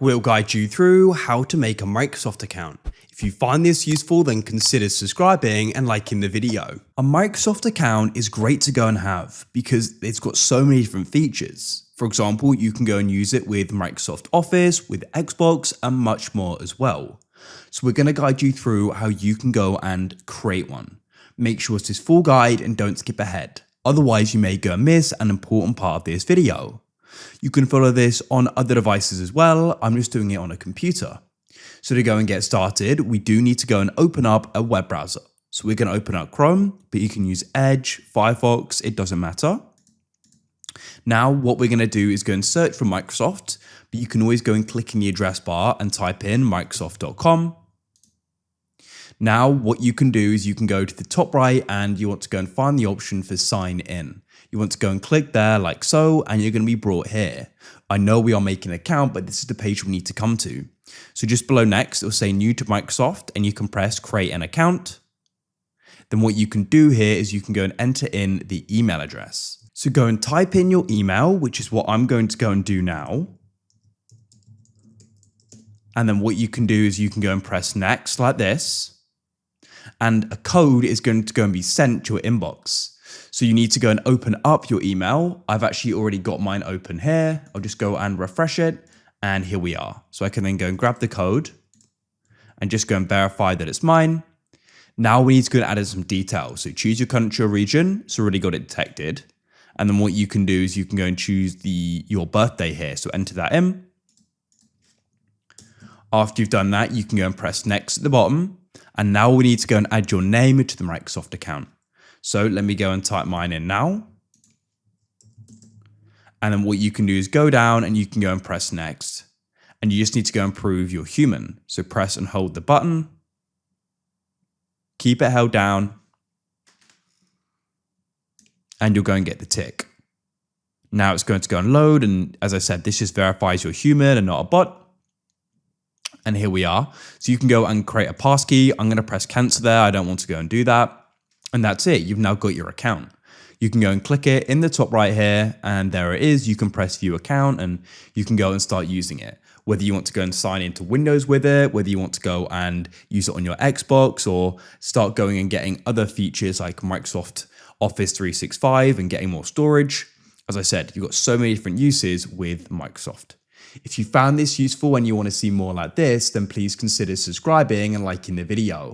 We'll guide you through how to make a Microsoft account. If you find this useful, then consider subscribing and liking the video. A Microsoft account is great to go and have because it's got so many different features. For example, you can go and use it with Microsoft Office, with Xbox, and much more as well. So we're going to guide you through how you can go and create one. Make sure it's this full guide and don't skip ahead. Otherwise, you may go and miss an important part of this video. You can follow this on other devices as well. I'm just doing it on a computer. So to go and get started, we do need to go and open up a web browser. So we're going to open up Chrome, but you can use Edge, Firefox, it doesn't matter. Now, what we're going to do is go and search for Microsoft, but you can always go and click in the address bar and type in Microsoft.com. Now, what you can do is you can go to the top right and you want to go and find the option for sign in. You want to go and click there like so, and you're going to be brought here. I know we are making an account, but this is the page we need to come to. So just below next, it'll say new to Microsoft and you can press create an account. Then what you can do here is you can go and enter in the email address. So go and type in your email, which is what I'm going to go and do now. And then what you can do is you can go and press next like this. And a code is going to go and be sent to your inbox. So you need to go and open up your email. I've actually already got mine open here. I'll just go and refresh it. And here we are. So I can then go and grab the code and just go and verify that it's mine. Now we need to go and add in some details. So choose your country or region. It's already got it detected. And then what you can do is you can go and choose your birthday here. So enter that in. After you've done that, you can go and press next at the bottom. And now we need to go and add your name to the Microsoft account. So let me go and type mine in now. And then what you can do is go down and you can go and press next. And you just need to go and prove you're human. So press and hold the button. Keep it held down. And you'll go and get the tick. Now it's going to go and load. And as I said, this just verifies you're human and not a bot. And here we are. So you can go and create a passkey. I'm going to press cancel there. I don't want to go and do that. And that's it. You've now got your account. You can go and click it in the top right here. And there it is. You can press view account and you can go and start using it. Whether you want to go and sign into Windows with it, whether you want to go and use it on your Xbox or start going and getting other features like Microsoft Office 365 and getting more storage. As I said, you've got so many different uses with Microsoft. If you found this useful and you want to see more like this, then please consider subscribing and liking the video.